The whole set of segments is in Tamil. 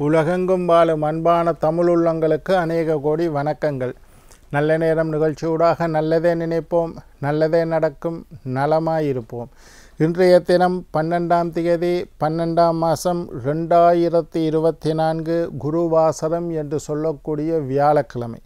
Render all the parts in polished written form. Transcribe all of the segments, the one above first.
உலகெங்கும் வாழும் அன்பான தமிழுள்ளங்களுக்கு அநேக கோடி வணக்கங்கள். நல்ல நேரம் நிகழ்ச்சியூடாக நல்லதே நினைப்போம், நல்லதே நடக்கும், நலமாயிருப்போம். இன்றைய தினம் 12ஆம் தேதி 12ஆம் மாதம் 2024 குருவாசரம் என்று சொல்லக்கூடிய வியாழக்கிழமை.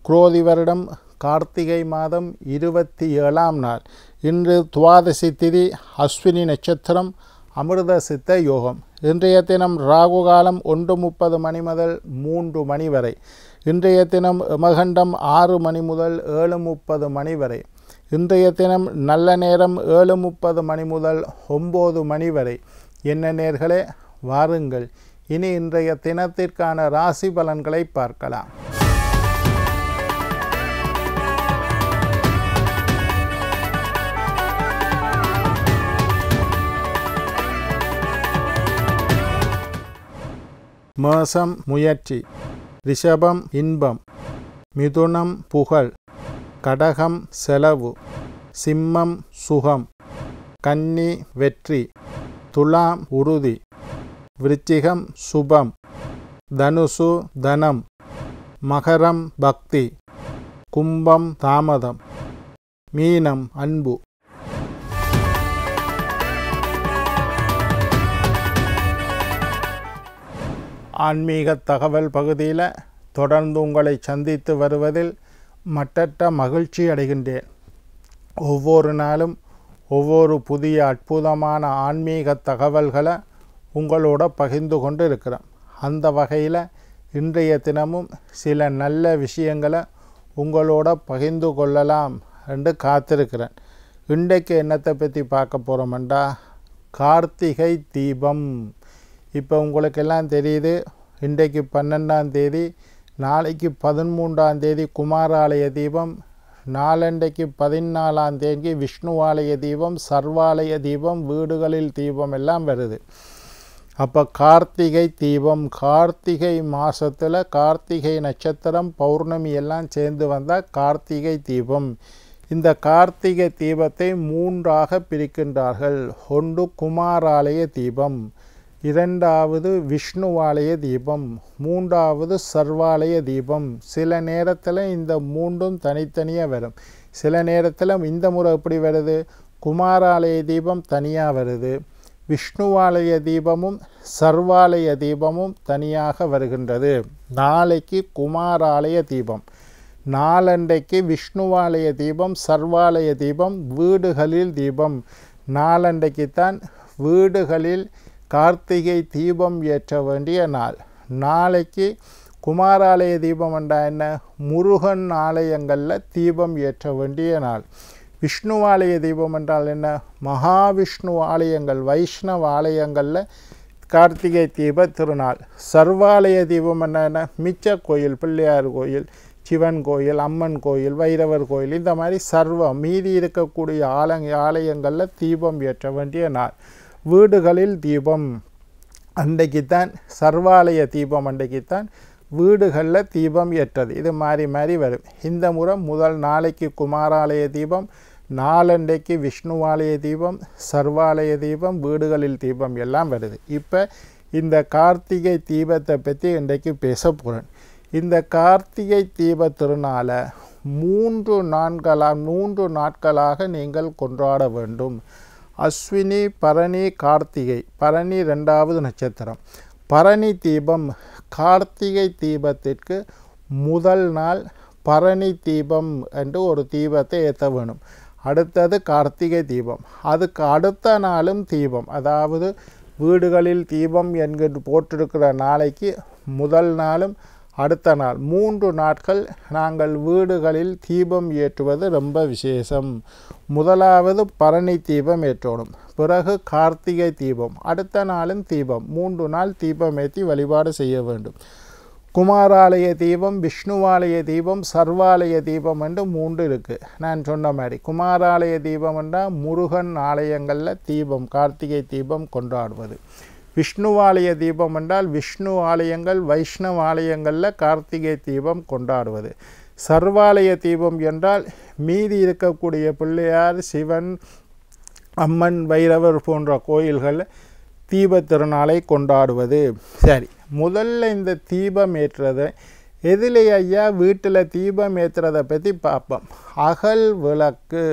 குரோதி வருடம் கார்த்திகை மாதம் 27ஆம் நாள். இன்று துவாதசி திதி, அஸ்வினி நட்சத்திரம், அமிர்த சித்த யோகம். இன்றைய தினம் ராகு காலம் 1:30 மணி முதல் 3 மணி வரை. இன்றைய தினம் யமகண்டம் 6 மணி முதல் 7:30 மணி வரை. இன்றைய தினம் நல்ல நேரம் 7:30 மணி முதல் 9 மணி வரை. என்ன நேர்களே, வாருங்கள் இனி இன்றைய தினத்திற்கான ராசி பலன்களை பார்க்கலாம். மேஷம் முயற்சி, ரிஷபம் இன்பம், மிதுனம் புகழ், கடகம் செலவு, சிம்மம் சுகம், கன்னி வெற்றி, துலாம் உறுதி, விருச்சிகம் சுபம், தனுசு தனம், மகரம் பக்தி, கும்பம் தாமதம், மீனம் அன்பு. ஆன்மீக தகவல் பகுதியில் தொடர்ந்து உங்களை சந்தித்து வருவதில் மட்டற்ற மகிழ்ச்சி அடைகின்றேன். ஒவ்வொரு நாளும் ஒவ்வொரு புதிய அற்புதமான ஆன்மீக தகவல்களை உங்களோட பகிர்ந்து கொண்டு இருக்கிறேன். அந்த வகையில் இன்றைய தினமும் சில நல்ல விஷயங்களை உங்களோட பகிர்ந்து கொள்ளலாம் என்று காத்திருக்கிறேன். இன்றைக்கு என்னத்தை பற்றி பார்க்க போகிறோம்டா, கார்த்திகை தீபம். இப்போ உங்களுக்கெல்லாம் தெரியுது, இன்றைக்கு 12ஆம் தேதி, நாளைக்கு 13ஆம் தேதி குமாராலய தீபம், நாளண்டைக்கு 14ஆம் தேதி விஷ்ணுவாலய தீபம், சர்வாலய தீபம், வீடுகளில் தீபம் எல்லாம் வருது. அப்போ கார்த்திகை தீபம், கார்த்திகை மாதத்தில் கார்த்திகை நட்சத்திரம் பௌர்ணமி எல்லாம் சேர்ந்து வந்தால் கார்த்திகை தீபம். இந்த கார்த்திகை தீபத்தை 3ஆக பிரிக்கின்றார்கள். ஒன்று குமாராலய தீபம், இரண்டாவது விஷ்ணுவாலய தீபம், மூன்றாவது சர்வாலய தீபம். சில நேரத்தில் இந்த மூன்றும் தனித்தனியாக வரும். சில நேரத்தில் இந்த முறை எப்படி வருது, குமாராலய தீபம் தனியாக வருது, விஷ்ணுவாலய தீபமும் சர்வாலய தீபமும் தனியாக வருகின்றது. நாளைக்கு குமாராலய தீபம், நாளண்டைக்கு விஷ்ணுவாலய தீபம், சர்வாலய தீபம், வீடுகளில் தீபம். நாளண்டைக்குத்தான் வீடுகளில் கார்த்திகை தீபம் ஏற்ற வேண்டிய நாள். நாளைக்கு குமாராலய தீபம் என்றால் என்ன, முருகன் ஆலயங்களில் தீபம் ஏற்ற வேண்டிய நாள். விஷ்ணுவாலய தீபம் என்றால் என்ன, மகாவிஷ்ணு ஆலயங்கள் வைஷ்ணவ ஆலயங்களில் கார்த்திகை தீப திருநாள். சர்வாலய தீபம் என்ன, மிச்ச கோயில், பிள்ளையார் கோயில், சிவன் கோயில், அம்மன் கோயில், வைரவர் கோயில், இந்த மாதிரி சர்வம் மீதி இருக்கக்கூடிய ஆலயங்களில் தீபம் ஏற்ற வேண்டிய நாள். வீடுகளில் தீபம் அன்றைக்குத்தான், சர்வாலய தீபம் அன்றைக்குத்தான் வீடுகளில் தீபம் ஏற்றது. இது மாறி மாறி வரும். இந்த முறை முதல் நாளைக்கு குமாராலய தீபம், நாளண்டைக்கு விஷ்ணுவாலய தீபம், சர்வாலய தீபம், வீடுகளில் தீபம் எல்லாம் வருது. இப்போ இந்த கார்த்திகை தீபத்தை பற்றி இன்றைக்கு பேச போகிறேன். இந்த கார்த்திகை தீப திருநாளை 3 நாட்களாக நீங்கள் கொண்டாட வேண்டும். அஸ்வினி பரணி கார்த்திகை, பரணி 2வது நட்சத்திரம். பரணி தீபம், கார்த்திகை தீபத்திற்கு முதல் நாள் பரணி தீபம் என்று ஒரு தீபத்தை ஏற்ற வேணும். அடுத்தது கார்த்திகை தீபம், அதுக்கு அடுத்த நாளும் தீபம். அதாவது வீடுகளில் தீபம் என்கிற போட்டிருக்கிற நாளைக்கு முதல் நாளும் அடுத்த நாள் 3 நாட்கள் நாங்கள் வீடுகளில் தீபம் ஏற்றுவது ரொம்ப விசேஷம். முதலாவது பரணி தீபம் ஏற்றணும், பிறகு கார்த்திகை தீபம், அடுத்த நாளும் தீபம். 3 நாள் தீபம் ஏற்றி வழிபாடு செய்ய வேண்டும். குமாராலய தீபம், விஷ்ணுவாலய தீபம், சர்வாலய தீபம் என்று 3 இருக்குது. நான் சொன்ன மாதிரி குமாராலய தீபம் என்றால் முருகன் ஆலயங்களில் தீபம், கார்த்திகை தீபம் கொண்டாடுவது. விஷ்ணுவாலய தீபம் என்றால் விஷ்ணு ஆலயங்கள் வைஷ்ணவ ஆலயங்களில் கார்த்திகை தீபம் கொண்டாடுவது. சர்வாலய தீபம் என்றால் மீதி இருக்கக்கூடிய பிள்ளையார், சிவன், அம்மன், வைரவர் போன்ற கோயில்கள் தீப திருநாளை கொண்டாடுவது. சரி, முதல்ல இந்த தீபம் ஏற்றுறது எதிலே ஐயா வீட்டில் தீபம் ஏற்றுறதை பற்றி பார்ப்போம். அகல் விளக்கு,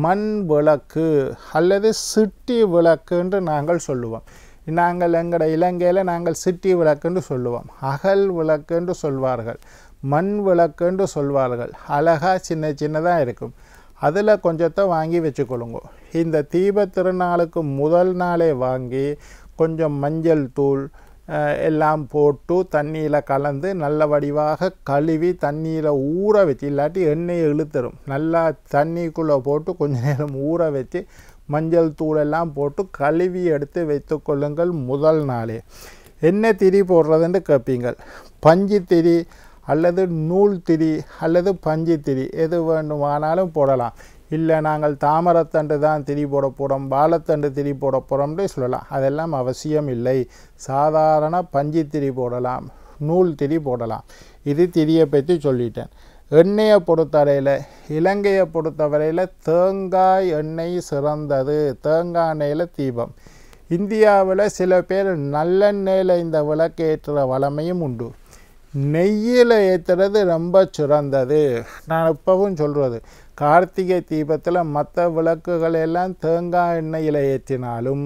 மண் விளக்கு அல்லது சிட்டி விளக்குன்று நாங்கள் சொல்லுவோம். நாங்கள் எங்களோட இலங்கையில் நாங்கள் சிட்டி விளக்குன்னு சொல்லுவோம். அகல் விளக்குன்று சொல்வார்கள், மண் விளக்குன்று சொல்வார்கள். அழகாக சின்ன சின்னதாக இருக்கும். அதில் கொஞ்சத்தை வாங்கி வச்சுக்கொள்ளுங்க. இந்த தீப திருநாளுக்கு முதல் நாளே வாங்கி கொஞ்சம் மஞ்சள் தூள் எல்லாம் போட்டு தண்ணியில் கலந்து நல்ல வடிவாக கழுவி தண்ணியில் ஊற வச்சு, இல்லாட்டி எண்ணெயை இழுத்துரும், நல்லா தண்ணிக்குள்ளே போட்டு கொஞ்ச நேரம் ஊற வச்சு மஞ்சள் தூளெல்லாம் போட்டு கழுவி எடுத்து வைத்து கொள்ளுங்கள். முதல் நாளே என்ன திரி போடுறதுன்னு கேட்பீங்கள். பஞ்சு திரி அல்லது நூல் திரி அல்லது பஞ்சு திரி எது வேண்டுமானாலும் போடலாம். இல்லை நாங்கள் தாமரத்தண்டு தான் திரி போட போகிறோம், வாழைத்தண்டு திரி போட போகிறோம்னு சொல்லலாம். அதெல்லாம் அவசியம் இல்லை. சாதாரண பஞ்சு திரி போடலாம், நூல் திரி போடலாம். இது திரியை பற்றி சொல்லிட்டேன். எண்ணெயை பொறுத்தவரையில், இலங்கையை பொறுத்தவரையில் தேங்காய் எண்ணெய் சிறந்தது. தேங்காய் எண்ணெயில் தீபம். இந்தியாவில் சில பேர் நல்லெண்ணெயில் இந்த விளக்கு ஏற்றுற வளமையும் உண்டு. நெய்யில் ஏற்றுறது ரொம்ப சிறந்தது. நான் இப்போவும் சொல்கிறது, கார்த்திகை தீபத்தில் மற்ற விளக்குகள் எல்லாம் தேங்காய் எண்ணெயில் ஏற்றினாலும்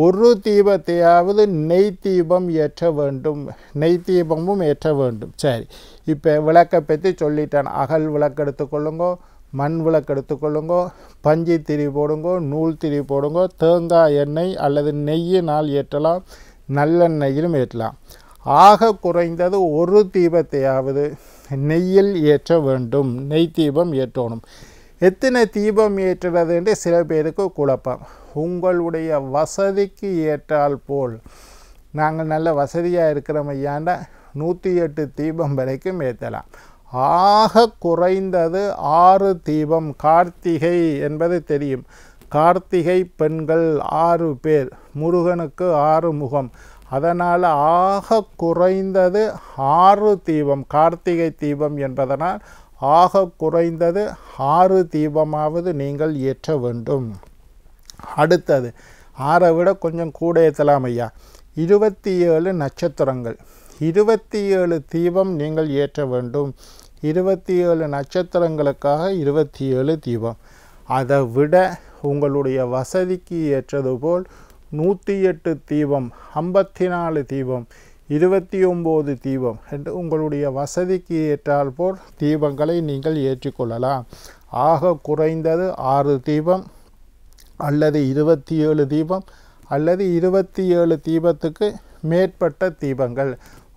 ஒரு தீபத்தையாவது நெய் தீபம் ஏற்ற வேண்டும், நெய் தீபமும் ஏற்ற வேண்டும். சரி, இப்போ விளக்கை பற்றி சொல்லிட்டேன். அகல் விளக்கு எடுத்துக்கொள்ளுங்கோ, மண் விளக்கு எடுத்துக்கொள்ளுங்கோ, பஞ்சு திரி போடுங்கோ, நூல் திரி போடுங்கோ. தேங்காய் எண்ணெய் அல்லது நெய்யினால் ஏற்றலாம், நல்லெண்ணெயிலும் ஏற்றலாம். ஆக குறைந்தது ஒரு தீபத்தையாவது நெய்யில் ஏற்ற வேண்டும், நெய் தீபம் ஏற்றணும். எத்தனை தீபம் ஏற்றுறது என்று சில பேருக்கு குழப்பம். உங்களுடைய வசதிக்கு ஏற்றால் போல், நாங்கள் நல்ல வசதியாக இருக்கிறோம் ஐயாண்டா 108 தீபம் வரைக்கும் ஏற்றலாம். ஆக குறைந்தது 6 தீபம். கார்த்திகை என்பது தெரியும். கார்த்திகை பெண்கள் 6 பேர், முருகனுக்கு 6 முகம். அதனால் ஆக குறைந்தது 6 தீபம். கார்த்திகை தீபம் என்பதனால் ஆக குறைந்தது 6 தீபமாவது நீங்கள் ஏற்ற வேண்டும். அடுத்தது 6 விட கொஞ்சம் கூட ஏற்றலாம் ஐயா. 27 நட்சத்திரங்கள், 27 தீபம் நீங்கள் ஏற்ற வேண்டும். 27 நட்சத்திரங்களுக்காக 27 தீபம். அதை விட உங்களுடைய வசதிக்கு ஏற்றது போல் 108 தீபம், 54 தீபம், 29 தீபம் என்று உங்களுடைய வசதிக்கு ஏற்றால் போல் தீபங்களை நீங்கள் ஏற்றிக்கொள்ளலாம். ஆக குறைந்தது 6 தீபம் அல்லது 27 தீபம் அல்லது 27 தீபத்துக்கு மேற்பட்ட தீபங்கள்.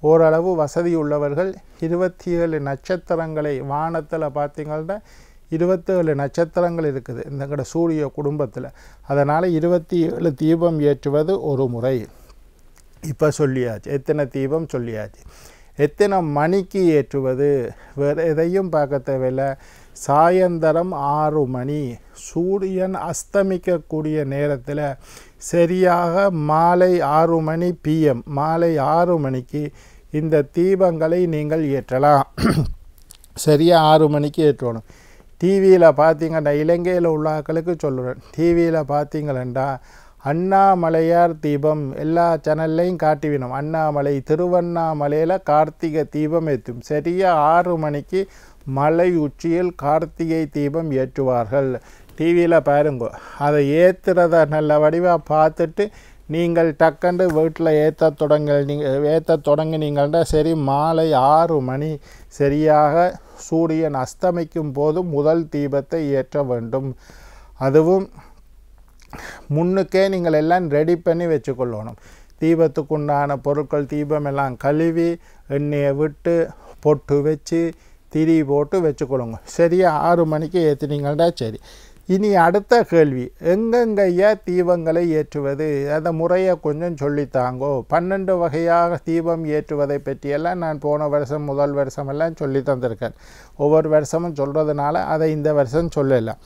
ஓரளவு வசதி உள்ளவர்கள் 27 நட்சத்திரங்களை, வானத்தில் பார்த்திங்கன்னா 27 நட்சத்திரங்கள் இருக்குது இந்த சூரிய குடும்பத்தில். அதனால் 27 தீபம் ஏற்றுவது ஒரு முறை. இப்போ சொல்லியாச்சு, எத்தனை தீபம் சொல்லியாச்சு. எத்தனை மணிக்கு ஏற்றுவது வேறு எதையும் பார்க்க தேவையில்லை. சாயந்தரம் 6 மணி, சூரியன் அஸ்தமிக்கக்கூடிய நேரத்தில் சரியாக மாலை 6 மணி PM, மாலை 6 மணிக்கு இந்த தீபங்களை நீங்கள் ஏற்றலாம். சரியாக 6 மணிக்கு ஏற்றணும். டிவியில் பார்த்தீங்கன்னா, இலங்கையில் உள்ள ஆட்களுக்கு சொல்லுறேன், டிவியில் பார்த்தீங்களா அண்ணாமலையார் தீபம் எல்லா சேனல்லையும் காட்டிவினோம். அண்ணாமலை, திருவண்ணாமலையில் கார்த்திகை தீபம் ஏற்றும். சரியாக 6 மணிக்கு மலை உச்சியில் கார்த்திகை தீபம் ஏற்றுவார்கள். டிவியில் பாருங்க. அதை ஏற்றுறத நல்ல வடிவாக பார்த்துட்டு நீங்கள் டக்கண்டு வீட்டில் ஏற்ற தொடங்கினீங்கள்டா சரி, மாலை 6 மணி சரியாக சூரியன் அஸ்தமிக்கும் போது முதல் தீபத்தை ஏற்ற வேண்டும். அதுவும் முன்னுக்கே நீங்கள் எல்லாம் ரெடி பண்ணி வச்சுக்கொள்ளணும். தீபத்துக்குண்டான பொருட்கள், தீபம் எல்லாம் கழுவி எண்ணெயை விட்டு பொட்டு வச்சு திரி போட்டு வச்சுக்கொள்ளுங்க. சரியாக 6 மணிக்கு ஏற்றினீங்கள்டா சரி. இனி அடுத்த கேள்வி, எங்கெங்கையா தீபங்களை ஏற்றுவது? அந்த முறையை கொஞ்சம் சொல்லித்தாங்கோ. 12 வகையாக தீபம் ஏற்றுவதை பற்றியெல்லாம் நான் போன வருஷம் முதல் வருஷமெல்லாம் சொல்லி தந்திருக்கேன். ஒவ்வொரு வருஷமும் சொல்கிறதுனால அதை இந்த வருஷம் சொல்லலாம்.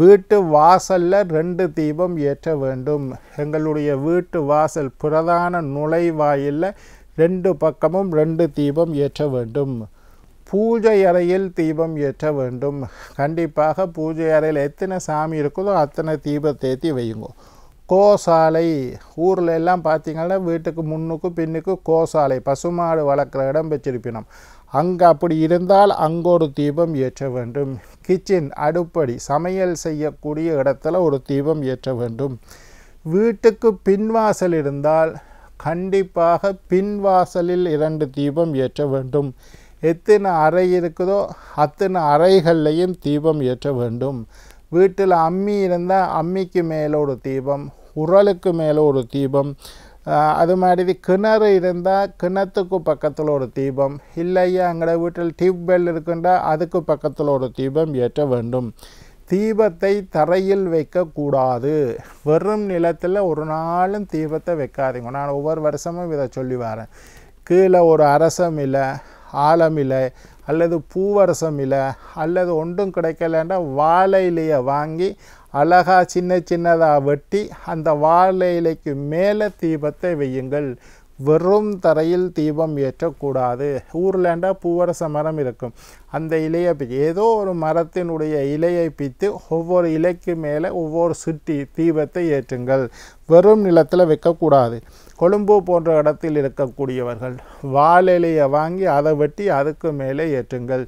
வீட்டு வாசலில் 2 தீபம் ஏற்ற வேண்டும். எங்களுடைய வீட்டு வாசல் பிரதான நுழைவாயிலில் 2 பக்கமும் 2 தீபம் ஏற்ற வேண்டும். பூஜை அறையில் தீபம் ஏற்ற வேண்டும். கண்டிப்பாக பூஜை அறையில் எத்தனை சாமி இருக்குதோ அத்தனை தீபத்தை ஏற்றி வையுங்க. கோசாலை ஊரில் எல்லாம் பார்த்திங்கன்னா வீட்டுக்கு முன்னுக்கு பின்னுக்கு கோசாலை பசுமாடு வளர்க்குற இடம் வச்சிருப்பினோம். அங்கே அப்படி இருந்தால் அங்கே ஒரு தீபம் ஏற்ற வேண்டும். கிச்சன் அடுப்படி சமையல் செய்யக்கூடிய இடத்துல ஒரு தீபம் ஏற்ற வேண்டும். வீட்டுக்கு பின்வாசல் இருந்தால் கண்டிப்பாக பின்வாசலில் 2 தீபம் ஏற்ற வேண்டும். எத்தனை அறை இருக்குதோ அத்தனை அறைகள்லையும் தீபம் ஏற்ற வேண்டும். வீட்டில் அம்மி இருந்தால் அம்மிக்கு மேலே ஒரு தீபம், உரலுக்கு மேலே ஒரு தீபம், அது மாதிரி கிணறு இருந்தால் கிணத்துக்கு பக்கத்தில் ஒரு தீபம், இல்லையா எங்களோட வீட்டில் டியூப்வெல் இருக்குண்டா அதுக்கு பக்கத்தில் ஒரு தீபம் ஏற்ற வேண்டும். தீபத்தை தரையில் வைக்கக்கூடாது. வெறும் நிலத்தில் ஒரு நாளும் தீபத்தை வைக்காதீங்க. நான் ஒவ்வொரு வருஷமும் இதை சொல்லி வரேன். கீழே ஒரு அரசம் இல்லை, ஆலம் இலை அல்லது பூவரசம் இலை அல்லது ஒன்றும் கிடைக்கலன்னா வாழை இலையை வாங்கி அழகாக சின்ன சின்னதாக வெட்டி அந்த வாழை இலைக்கு மேலே தீபத்தை வையுங்கள். வெறும் தரையில் தீபம் ஏற்றக்கூடாது. ஊர்லேண்டா பூவரச மரம் இருக்கும், அந்த இலையை ஏதோ ஒரு மரத்தினுடைய இலையை பித்து ஒவ்வொரு இலைக்கு மேலே ஒவ்வொரு சுட்டி தீபத்தை ஏற்றுங்கள். வெறும் நிலத்தில் வைக்கக்கூடாது. கொழும்பு போன்ற இடத்தில் இருக்கக்கூடியவர்கள் வாழை வாங்கி அதை வெட்டி அதுக்கு மேலே ஏற்றுங்கள்.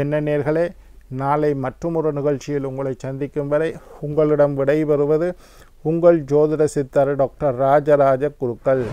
என்ன நேர்களே, நாளை மற்றொரு நிகழ்ச்சியில் உங்களை சந்திக்கும் வரை உங்களிடம் விடைபெறுவது உங்கள் ஜோதிட சித்தர் டாக்டர் ராஜராஜ குருக்கள்.